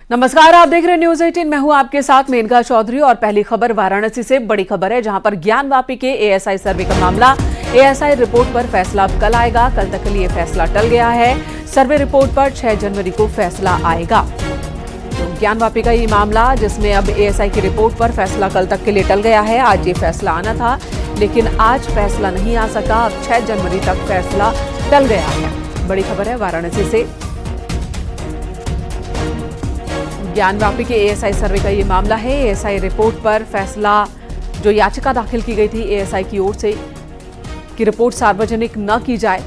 नमस्कार, आप देख रहे हैं न्यूज 18। मैं हूं आपके साथ मेनका चौधरी और पहली खबर वाराणसी से बड़ी खबर है, जहां पर ज्ञानवापी के एएसआई सर्वे का मामला। एएसआई रिपोर्ट पर फैसला अब कल आएगा। कल तक के लिए फैसला टल गया है। सर्वे रिपोर्ट पर 6 जनवरी को फैसला आएगा। तो ज्ञानवापी का ये मामला, जिसमें अब एएसआई की रिपोर्ट पर फैसला कल तक के लिए टल गया है। आज ये फैसला आना था, लेकिन आज फैसला नहीं आ सका। अब 6 जनवरी तक फैसला टल गया है। बड़ी खबर है वाराणसी से। ज्ञानवापी के एएसआई सर्वे का ये मामला है। एएसआई रिपोर्ट पर फैसला, जो याचिका दाखिल की गई थी एएसआई की ओर से कि रिपोर्ट सार्वजनिक न की जाए,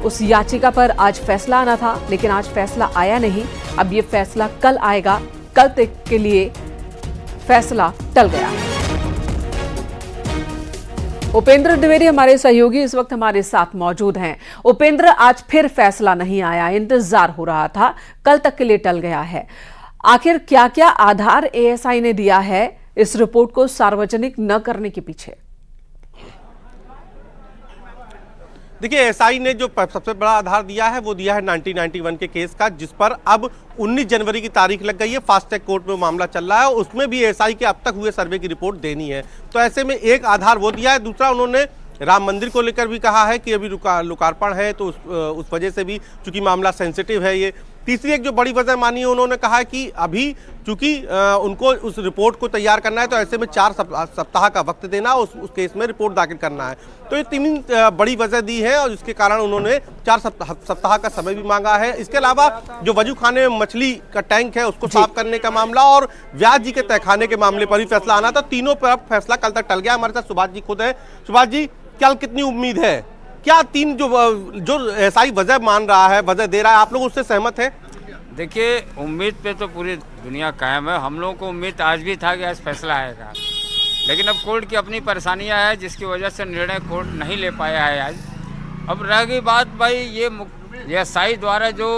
उस याचिका पर आज फैसला आना था, लेकिन आज फैसला आया नहीं। अब ये फैसला कल आएगा। कल तक के लिए फैसला टल गया है। उपेंद्र द्विवेदी हमारे सहयोगी इस वक्त हमारे साथ मौजूद हैं। उपेंद्र, आज फिर फैसला नहीं आया, इंतजार हो रहा था, कल तक के लिए टल गया है। आखिर क्या क्या आधार एएसआई ने दिया है इस रिपोर्ट को सार्वजनिक न करने के पीछे? देखिए, एएसआई ने जो सबसे बड़ा आधार दिया है वो दिया है 1991 के केस का, जिस पर अब 19 जनवरी की तारीख लग गई है। फास्ट ट्रैक कोर्ट में मामला चल रहा है। उसमें भी एएसआई के अब तक हुए सर्वे की रिपोर्ट देनी है। तो ऐसे में एक आधार वो दिया है। दूसरा, उन्होंने राम मंदिर को लेकर भी कहा है कि अभी लोकार्पण है, तो उस वजह से भी चूंकि मामला सेंसिटिव है ये। तीसरी एक जो बड़ी वजह मानी है, उन्होंने कहा कि अभी चूंकि उनको उस रिपोर्ट को तैयार करना है, तो ऐसे में 4 सप्ताह का वक्त देना, उस केस में रिपोर्ट दाखिल करना है। तो ये 3 बड़ी वजह दी है और जिसके कारण उन्होंने 4 सप्ताह का समय भी मांगा है। इसके अलावा जो वजू खाने में मछली का टैंक है उसको साफ करने का मामला और व्यास जी के तहखाने के मामले पर भी फैसला आना था। तीनों पर फैसला कल तक टल गया। हमारे साथ सुभाष जी खुद है। सुभाष जी, कल कितनी उम्मीद है? क्या 3 जो एएसआई वजह मान रहा है, वजह दे रहा है, आप लोग उससे सहमत हैं? देखिए, उम्मीद पे तो पूरी दुनिया कायम है। हम लोगों को उम्मीद आज भी था कि आज फैसला आएगा, लेकिन अब कोर्ट की अपनी परेशानियां हैं, जिसकी वजह से निर्णय कोर्ट नहीं ले पाया है आज। अब रह गई बात भाई, ये एएसआई द्वारा जो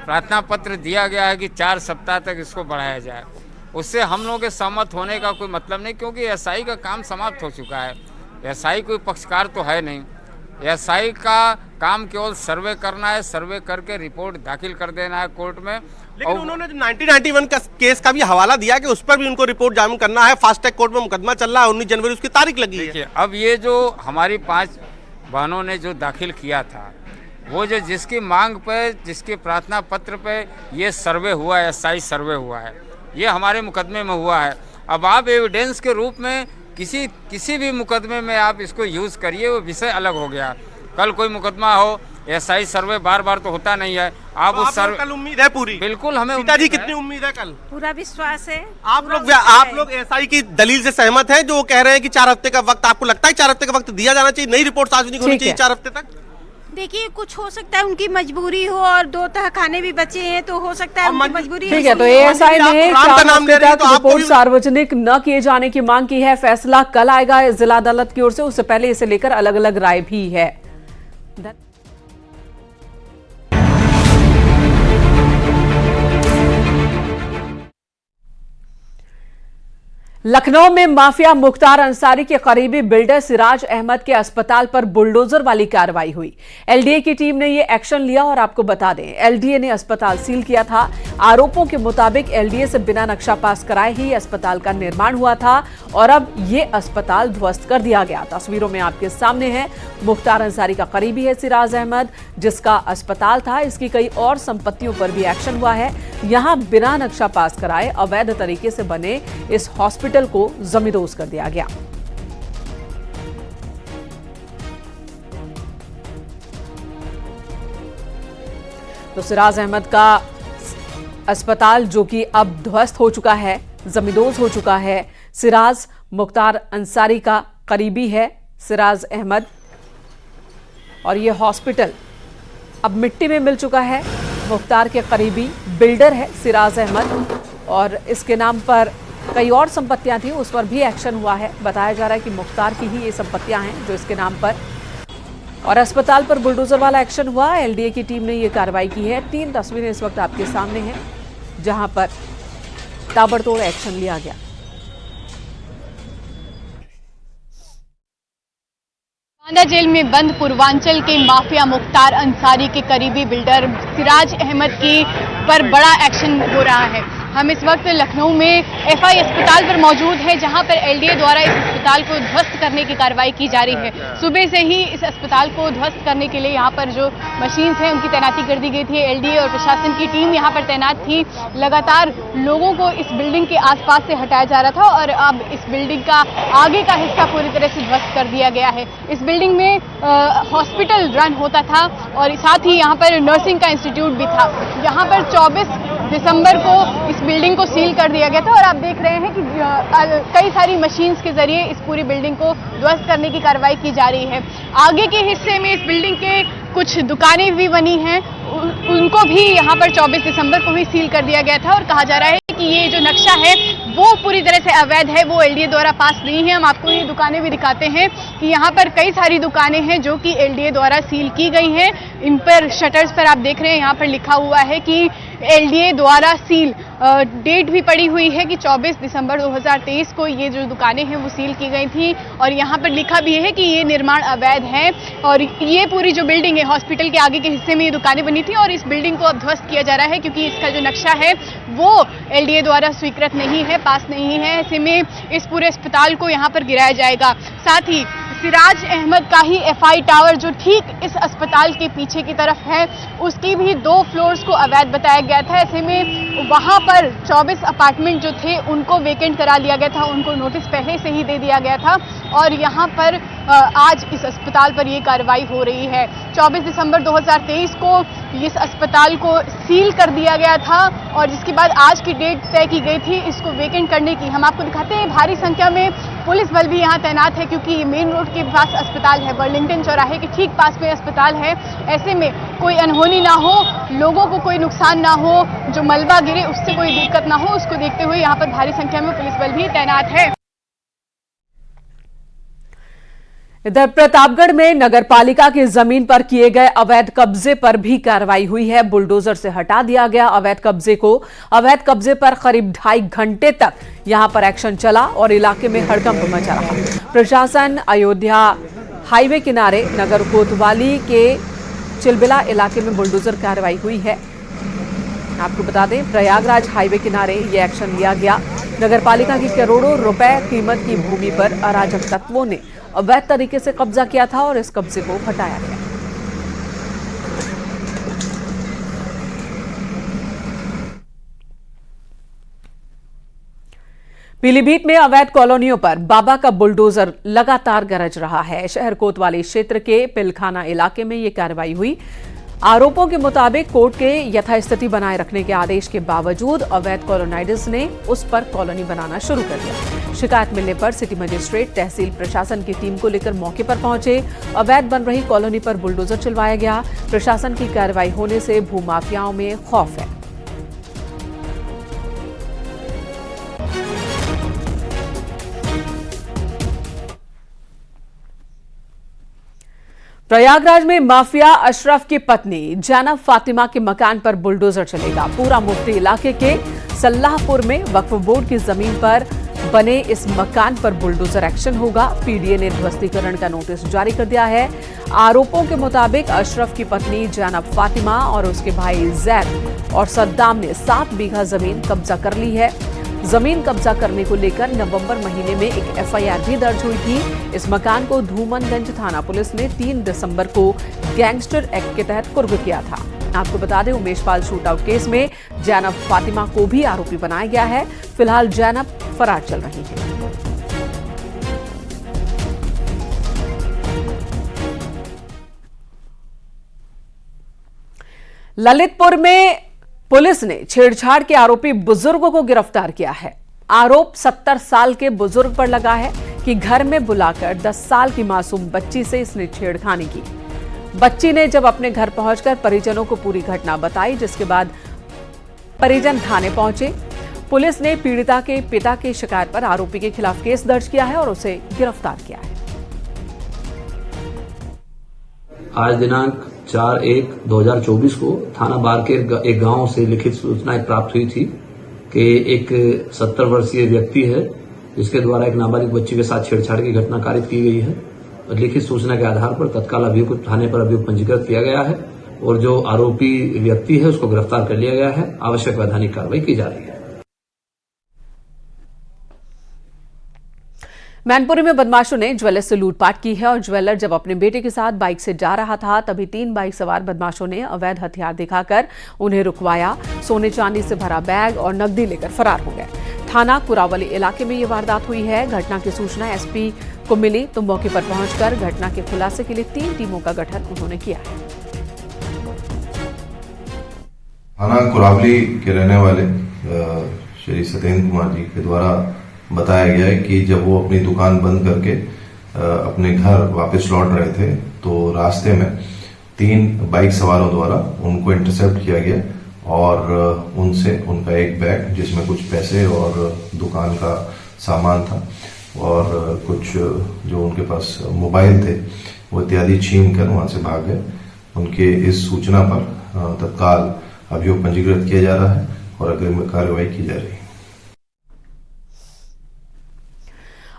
प्रार्थना पत्र दिया गया है कि 4 सप्ताह तक इसको बढ़ाया जाए, उससे हम लोगों के सहमत होने का कोई मतलब नहीं, क्योंकि एएसआई का काम समाप्त हो चुका है। एएसआई कोई पक्षकार तो है नहीं। एएसआई का काम केवल सर्वे करना है, सर्वे करके रिपोर्ट दाखिल कर देना है कोर्ट में। लेकिन उन्होंने 1991 का केस का भी हवाला दिया कि उस पर भी उनको रिपोर्ट जारी करना है। फास्ट ट्रैक कोर्ट में मुकदमा चल रहा है, 19 जनवरी उसकी तारीख लगी है। अब ये जो हमारी 5 बहनों ने जो दाखिल किया था, वो जो जिसकी मांग पे, जिसके प्रार्थना पत्र पे ये सर्वे हुआ है, एएसआई सर्वे हुआ है, ये हमारे मुकदमे में हुआ है। अब आप एविडेंस के रूप में किसी भी मुकदमे में आप इसको यूज़ करिए, वो विषय अलग हो गया। कल कोई मुकदमा हो, एएसआई सर्वे बार बार तो होता नहीं है। आप तो उस सर्वे, कल उम्मीद है पूरी? बिल्कुल, हमें पिताजी कितनी उम्मीद है? कल पूरा विश्वास है। आप लोग एएसआई की दलील से सहमत हैं, जो कह रहे हैं कि 4 हफ्ते का वक्त, आपको लगता है 4 हफ्ते का वक्त दिया जाना चाहिए? नई रिपोर्ट सार्वजनिक होनी चाहिए 4 हफ्ते तक? देखिए, कुछ हो सकता है उनकी मजबूरी हो, और 2 तहखाने भी बचे हैं, तो हो सकता है उनकी मजबूरी। ठीक है, तो एएसआई ने रिपोर्ट सार्वजनिक न किए जाने की मांग की है। फैसला कल आएगा जिला अदालत की ओर से। उससे पहले इसे लेकर अलग अलग राय भी है। लखनऊ में माफिया मुख्तार अंसारी के करीबी बिल्डर सिराज अहमद के अस्पताल पर बुलडोजर वाली कार्रवाई हुई। एलडीए की टीम ने यह एक्शन लिया और आपको बता दें, एलडीए ने अस्पताल सील किया था। आरोपों के मुताबिक एलडीए से बिना नक्शा पास कराए ही अस्पताल का निर्माण हुआ था और अब ये अस्पताल ध्वस्त कर दिया गया। तस्वीरों में आपके सामने है मुख्तार अंसारी का करीबी है सिराज अहमद, जिसका अस्पताल था। इसकी कई और संपत्तियों पर भी एक्शन हुआ है। यहां बिना नक्शा पास कराए अवैध तरीके से बने इस हॉस्पिटल को जमींदोज कर दिया गया। तो सिराज अहमद का अस्पताल, जो कि अब ध्वस्त हो चुका है, जमींदोज हो चुका है। सिराज मुख्तार अंसारी का करीबी है सिराज अहमद, और यह हॉस्पिटल अब मिट्टी में मिल चुका है। मुख्तार के करीबी बिल्डर है सिराज अहमद, और इसके नाम पर कई और संपत्तियां थी, उस पर भी एक्शन हुआ है। बताया जा रहा है कि मुख्तार की ही ये संपत्तियां हैं जो इसके नाम पर, और अस्पताल पर बुलडोजर वाला एक्शन हुआ। एलडीए की टीम ने ये कार्रवाई की है। 3 तस्वीरें इस वक्त आपके सामने हैं, जहां पर ताबड़तोड़ एक्शन लिया गया। कांदा जेल में बंद पूर्वांचल के माफिया मुख्तार अंसारी के करीबी बिल्डर सिराज अहमद की पर बड़ा एक्शन हो रहा है। हम इस वक्त लखनऊ में FI अस्पताल पर मौजूद हैं, जहां पर LDA द्वारा इस अस्पताल को ध्वस्त करने की कार्रवाई की जा रही है। सुबह से ही इस अस्पताल को ध्वस्त करने के लिए यहां पर जो मशीन्स हैं उनकी तैनाती कर दी गई थी। LDA और प्रशासन की टीम यहां पर तैनात थी। लगातार लोगों को इस बिल्डिंग के आसपास से हटाया जा रहा था और अब इस बिल्डिंग का आगे का हिस्सा पूरी तरह से ध्वस्त कर दिया गया है। इस बिल्डिंग में हॉस्पिटल रन होता था और साथ ही यहाँ पर नर्सिंग का इंस्टीट्यूट भी था। यहाँ पर 24 दिसंबर को इस बिल्डिंग को सील कर दिया गया था और आप देख रहे हैं कि कई सारी मशीन्स के जरिए इस पूरी बिल्डिंग को ध्वस्त करने की कार्रवाई की जा रही है। आगे के हिस्से में इस बिल्डिंग के कुछ दुकानें भी बनी हैं, उनको भी यहाँ पर 24 दिसंबर को ही सील कर दिया गया था और कहा जा रहा है कि ये जो नक्शा है वो पूरी तरह से अवैध है, वो LDA द्वारा पास नहीं है। हम आपको ये दुकानें भी दिखाते हैं कि यहाँ पर कई सारी दुकानें हैं जो कि LDA द्वारा सील की गई हैं। इन पर शटर्स पर आप देख रहे हैं यहाँ पर लिखा हुआ है कि LDA द्वारा सील। डेट भी पड़ी हुई है कि 24 दिसंबर 2023 को ये जो दुकानें हैं वो सील की गई थी और यहाँ पर लिखा भी है कि ये निर्माण अवैध है और ये पूरी जो बिल्डिंग है हॉस्पिटल के आगे के हिस्से में ये दुकानें बनी थी और इस बिल्डिंग को अब ध्वस्त किया जा रहा है क्योंकि इसका जो नक्शा है वो LDA द्वारा स्वीकृत नहीं है, पास नहीं है। ऐसे में इस पूरे अस्पताल को यहाँ पर गिराया जाएगा। साथ ही सिराज अहमद का ही FI टावर जो ठीक इस अस्पताल के पीछे की तरफ है, उसकी भी 2 फ्लोर्स को अवैध बताया गया था। ऐसे में वहां पर 24 अपार्टमेंट जो थे उनको वेकेंट करा लिया गया था, उनको नोटिस पहले से ही दे दिया गया था और यहाँ पर आज इस अस्पताल पर ये कार्रवाई हो रही है। 24 दिसंबर 2023 को इस अस्पताल को सील कर दिया गया था और जिसके बाद आज की डेट तय की गई थी इसको वेकेंट करने की। हम आपको दिखाते हैं भारी संख्या में पुलिस बल भी यहाँ तैनात है क्योंकि ये मेन रोड के पास अस्पताल है, बर्लिंगटन चौराहे के ठीक पास में अस्पताल है। ऐसे में कोई अनहोनी ना हो, लोगों को कोई नुकसान ना हो, जो मलबा गिरे उससे कोई दिक्कत ना हो, उसको देखते हुए यहाँ पर भारी संख्या में पुलिस बल भी तैनात है। इधर प्रतापगढ़ में नगरपालिका की जमीन पर किए गए अवैध कब्जे पर भी कार्रवाई हुई है। बुलडोजर से हटा दिया गया अवैध कब्जे को। अवैध कब्जे पर करीब 2.5 घंटे तक यहां पर एक्शन चला और इलाके में हड़कंप मचा रहा। प्रशासन अयोध्या हाईवे किनारे नगर कोतवाली के चिलबिला इलाके में बुलडोजर कार्रवाई हुई है। आपको बता दें प्रयागराज हाईवे किनारे ये एक्शन लिया गया। नगरपालिका की करोड़ों रुपए कीमत की भूमि पर अराजक तत्वों ने अवैध तरीके से कब्जा किया था और इस कब्जे को हटाया गया। पीलीभीत में अवैध कॉलोनियों पर बाबा का बुलडोजर लगातार गरज रहा है। शहर कोतवाली क्षेत्र के पिलखाना इलाके में यह कार्रवाई हुई। आरोपों के मुताबिक कोर्ट के यथास्थिति बनाए रखने के आदेश के बावजूद अवैध कॉलोनाइजर्स ने उस पर कॉलोनी बनाना शुरू कर दिया। शिकायत मिलने पर सिटी मजिस्ट्रेट तहसील प्रशासन की टीम को लेकर मौके पर पहुंचे। अवैध बन रही कॉलोनी पर बुलडोजर चलवाया गया। प्रशासन की कार्रवाई होने से भूमाफियाओं में खौफ है। प्रयागराज में माफिया अशरफ की पत्नी जैनब फातिमा के मकान पर बुलडोजर चलेगा। पूरा मुफ्ती इलाके के सल्लाहपुर में वक्फ बोर्ड की जमीन पर बने इस मकान पर बुलडोजर एक्शन होगा। PDA ने ध्वस्तीकरण का नोटिस जारी कर दिया है। आरोपों के मुताबिक अशरफ की पत्नी जैनब फातिमा और उसके भाई जैद और सद्दाम ने 7 बीघा जमीन कब्जा कर ली है। जमीन कब्जा करने को लेकर नवंबर महीने में एक FIR भी दर्ज हुई थी। इस मकान को धूमनगंज थाना पुलिस ने 3 दिसंबर को गैंगस्टर एक्ट के तहत कुर्क किया था। आपको बता दें उमेश पाल शूटआउट केस में जैनब फातिमा को भी आरोपी बनाया गया है। फिलहाल जैनब फरार चल रही है। ललितपुर में पुलिस ने छेड़छाड़ के आरोपी बुजुर्ग को गिरफ्तार किया है। आरोप 70 साल के बुजुर्ग पर लगा है कि घर में बुलाकर 10 साल की मासूम बच्ची से इसने छेड़खानी की। बच्ची ने जब अपने घर पहुंचकर परिजनों को पूरी घटना बताई, जिसके बाद परिजन थाने पहुंचे। पुलिस ने पीड़िता के पिता की शिकायत पर आरोपी के खिलाफ केस दर्ज किया है और उसे गिरफ्तार किया है। आज दिनांक 4/1/2024 को थाना बार के एक गांव से लिखित सूचना प्राप्त हुई थी कि एक 70 वर्षीय व्यक्ति है जिसके द्वारा एक नाबालिग बच्ची के साथ छेड़छाड़ की घटना कारित की गई है। लिखित सूचना के आधार पर तत्काल अभियुक्त थाने पर अभियोग पंजीकृत किया गया है और जो आरोपी व्यक्ति है उसको गिरफ्तार कर लिया गया है। आवश्यक वैधानिक कार्रवाई की जा रही है। मैनपुरी में बदमाशों ने ज्वेलर से लूटपाट की है और ज्वेलर जब अपने बेटे के साथ बाइक से जा रहा था तभी 3 बाइक सवार बदमाशों ने अवैध हथियार दिखाकर उन्हें रुकवाया। सोने चांदी से भरा बैग और नकदी लेकर फरार हो गए। थाना कुरावली इलाके में ये वारदात हुई है। घटना की सूचना एसपी को मिली तो मौके पर पहुंचकर घटना के खुलासे के लिए 3 टीमों का गठन उन्होंने किया है। थाना कुरावली के रहने वाले श्री सत्येंद्र कुमार जी के द्वारा बताया गया है कि जब वो अपनी दुकान बंद करके अपने घर वापस लौट रहे थे तो रास्ते में 3 बाइक सवारों द्वारा उनको इंटरसेप्ट किया गया और उनसे उनका एक बैग जिसमें कुछ पैसे और दुकान का सामान था और कुछ जो उनके पास मोबाइल थे वो इत्यादि छीन कर वहां से भाग गए। उनके इस सूचना पर तत्काल अभियोग पंजीकृत किया जा रहा है और अग्रिम कार्रवाई की जा रही है।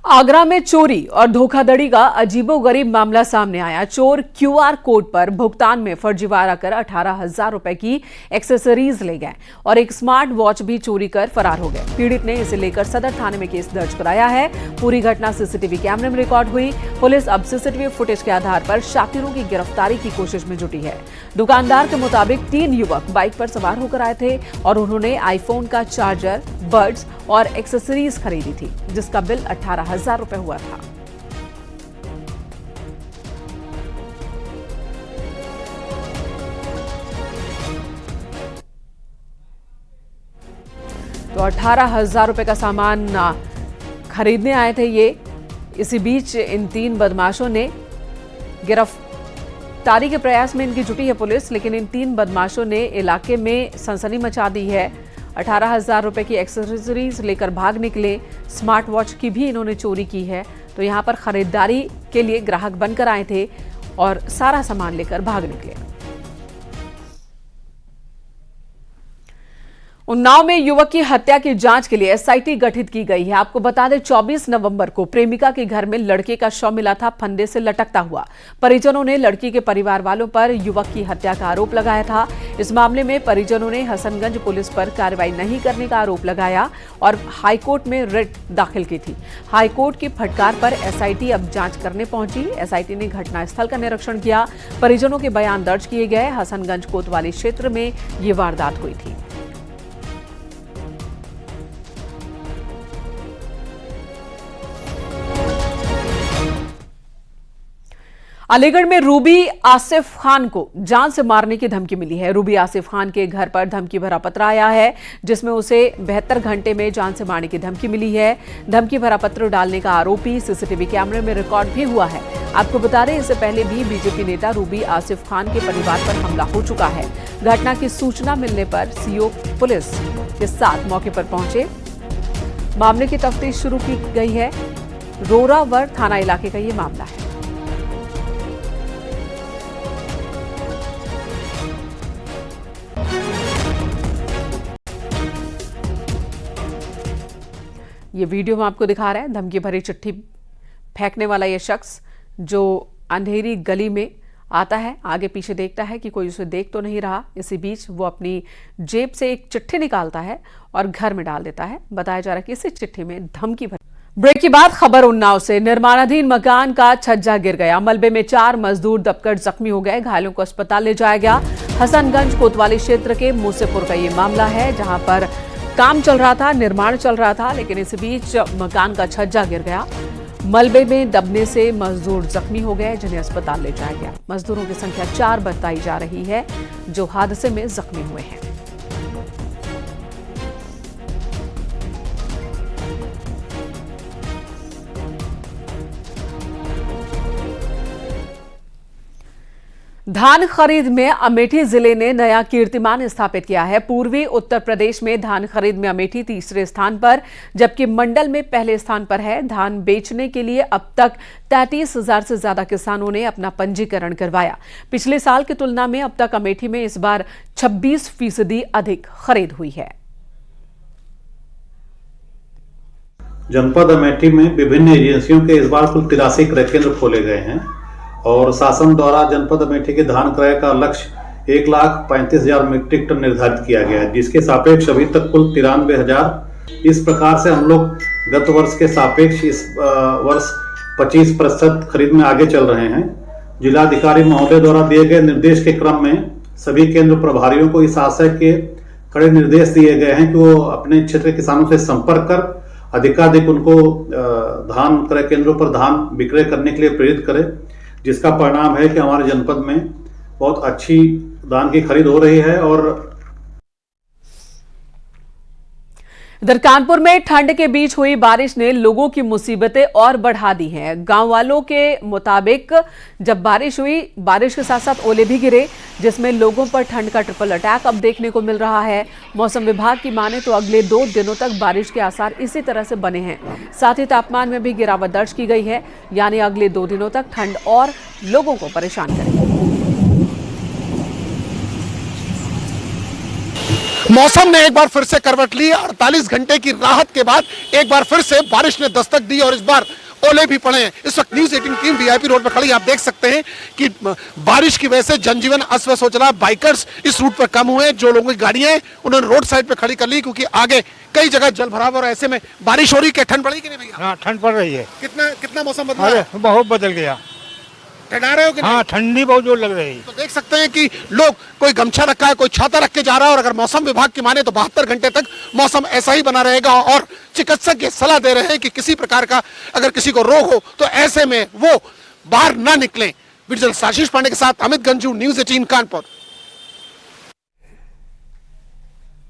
आगरा में चोरी और धोखाधड़ी का अजीबोगरीब मामला सामने आया। चोर क्यूआर कोड पर भुगतान में फर्जीवाड़ा कर 18,000 रुपए की एक्सेसरीज ले गए और एक स्मार्ट वॉच भी चोरी कर फरार हो गए। पीड़ित ने इसे लेकर सदर थाने में केस दर्ज कराया है। पूरी घटना सीसीटीवी कैमरे में रिकॉर्ड हुई। पुलिस अब सीसीटीवी फुटेज के आधार पर शातिरों की गिरफ्तारी की कोशिश में जुटी है। दुकानदार के मुताबिक 3 युवक बाइक पर सवार होकर आए थे और उन्होंने आईफोन का चार्जर, बड्स और एक्सेसरीज खरीदी थी जिसका बिल 18,000 रुपए हुआ था। तो 18,000 रुपए का सामान खरीदने आए थे ये। इसी बीच इन 3 बदमाशों ने गिरफ्तारी के प्रयास में इनकी जुटी है पुलिस, लेकिन इन 3 बदमाशों ने इलाके में सनसनी मचा दी है। 18,000 रुपए की एक्सेसरीज लेकर भाग निकले। स्मार्ट वॉच की भी इन्होंने चोरी की है। तो यहां पर खरीदारी के लिए ग्राहक बनकर आए थे और सारा सामान लेकर भाग निकले। उन्नाव में युवक की हत्या की जांच के लिए एसआईटी गठित की गई है। आपको बता दें 24 नवंबर को प्रेमिका के घर में लड़के का शव मिला था फंदे से लटकता हुआ। परिजनों ने लड़की के परिवार वालों पर युवक की हत्या का आरोप लगाया था। इस मामले में परिजनों ने हसनगंज पुलिस पर कार्रवाई नहीं करने का आरोप लगाया और हाईकोर्ट में रिट दाखिल की थी। हाईकोर्ट की फटकार पर एसआईटी अब जांच करने पहुंची। एसआईटी ने घटनास्थल का निरीक्षण किया। परिजनों के बयान दर्ज किए गए। हसनगंज कोतवाली क्षेत्र में ये वारदात हुई थी। अलीगढ़ में रूबी आसिफ खान को जान से मारने की धमकी मिली है। रूबी आसिफ खान के घर पर धमकी भरा पत्र आया है जिसमें उसे 72 घंटे में जान से मारने की धमकी मिली है। धमकी भरा पत्र डालने का आरोपी सीसीटीवी कैमरे में रिकॉर्ड भी हुआ है। आपको बता दें इससे पहले भी बीजेपी नेता रूबी आसिफ खान के परिवार पर हमला हो चुका है। घटना की सूचना मिलने पर सीओ पुलिस के साथ मौके पर पहुंचे। मामले की तफ्तीश शुरू की गई है। रोरावर थाना इलाके का ये मामला है। ये वीडियो में आपको दिखा रहा है धमकी भरी चिट्ठी फेंकने वाला ये शख्स जो अंधेरी गली में आता है, आगे पीछे देखता है कि कोई उसे देख तो नहीं रहा। इसी बीच वो अपनी जेब से एक चिट्ठी निकालता है और घर में डाल देता है। बताया जा रहा है कि इसी चिट्ठी में धमकी भरी। ब्रेक के बाद खबर उन्नाव से। निर्माणाधीन मकान का छज्जा गिर गया। मलबे में 4 मजदूर दबकर जख्मी हो गए। घायलों को अस्पताल ले जाया गया। हसनगंज कोतवाली क्षेत्र के मूसेपुर का ये मामला है जहां पर काम चल रहा था, निर्माण चल रहा था, लेकिन इस बीच मकान का छज्जा गिर गया। मलबे में दबने से मजदूर जख्मी हो गए जिन्हें अस्पताल ले जाया गया। मजदूरों की संख्या 4 बताई जा रही है जो हादसे में जख्मी हुए हैं। धान खरीद में अमेठी जिले ने नया कीर्तिमान स्थापित किया है। पूर्वी उत्तर प्रदेश में धान खरीद में अमेठी तीसरे स्थान पर, जबकि मंडल में पहले स्थान पर है। धान बेचने के लिए अब तक 33,000 से ज्यादा किसानों ने अपना पंजीकरण करवाया। पिछले साल की तुलना में अब तक अमेठी में इस बार 26% अधिक खरीद हुई है। जनपद अमेठी में विभिन्न एजेंसियों के इस बार कुल 83 क्रय केंद्र खोले गए हैं और शासन द्वारा जनपद अमेठी के धान क्रय का लक्ष्य 1,35,000 मीट्रिक टन निर्धारित किया गया है, जिसके सापेक्ष अभी तक कुल 93,000 इस प्रकार से हम लोग गत वर्ष के सापेक्ष इस वर्ष 25% खरीद में आगे चल रहे हैं। जिलाधिकारी महोदय द्वारा दिए गए निर्देश के क्रम में सभी केंद्र प्रभारियों को इस आशय के कड़े निर्देश दिए गए हैं कि वो अपने क्षेत्र के किसानों से संपर्क कर अधिकाधिक उनको धान क्रय केंद्रों पर धान विक्रय करने के लिए प्रेरित करें, जिसका परिणाम है कि हमारे जनपद में बहुत अच्छी धान की खरीद हो रही है। और इधर कानपुर में ठंड के बीच हुई बारिश ने लोगों की मुसीबतें और बढ़ा दी हैं। गांव वालों के मुताबिक जब बारिश हुई, बारिश के साथ साथ ओले भी गिरे, जिसमें लोगों पर ठंड का ट्रिपल अटैक अब देखने को मिल रहा है। मौसम विभाग की माने तो अगले 2 दिनों तक बारिश के आसार इसी तरह से बने हैं। साथ ही तापमान में भी गिरावट दर्ज की गई है, यानी अगले 2 दिनों तक ठंड और लोगों को परेशान करेगी। मौसम ने एक बार फिर से करवट ली। 48 घंटे की राहत के बाद एक बार फिर से बारिश ने दस्तक दी और इस बार ओले भी पड़े हैं। इस वक्त न्यूज़ 18 टीम वीआईपी रोड पर खड़ी, आप देख सकते हैं कि बारिश की वजह से जनजीवन अस्त व्यस्त हो चला। बाइकर्स इस रूट पर कम हुए, जो लोगों की गाड़ियां हैं उन्होंने रोड साइड पे खड़ी कर ली, क्योंकि आगे कई जगह जल भराव और ऐसे में बारिश हो रही है। ठंड पड़ी कि नहीं भैया? हाँ, ठंड पड़ रही है। कितना मौसम बदला है? बहुत बदल गया। ठंडा रहे हो कि नहीं? हाँ, ठंडी बहुत जोर लग रही है। तो देख सकते हैं कि लोग कोई गमछा रखा है, कोई छाता रख के जा रहा है, और अगर मौसम विभाग की माने तो 72 घंटे तक मौसम ऐसा ही बना रहेगा। और चिकित्सक ये सलाह दे रहे हैं कि किसी प्रकार का अगर किसी को रोग हो तो ऐसे में वो बाहर ना निकलें। विजुअल आशीष पांडे के साथ अमित गंजू, न्यूज़ 18 कानपुर।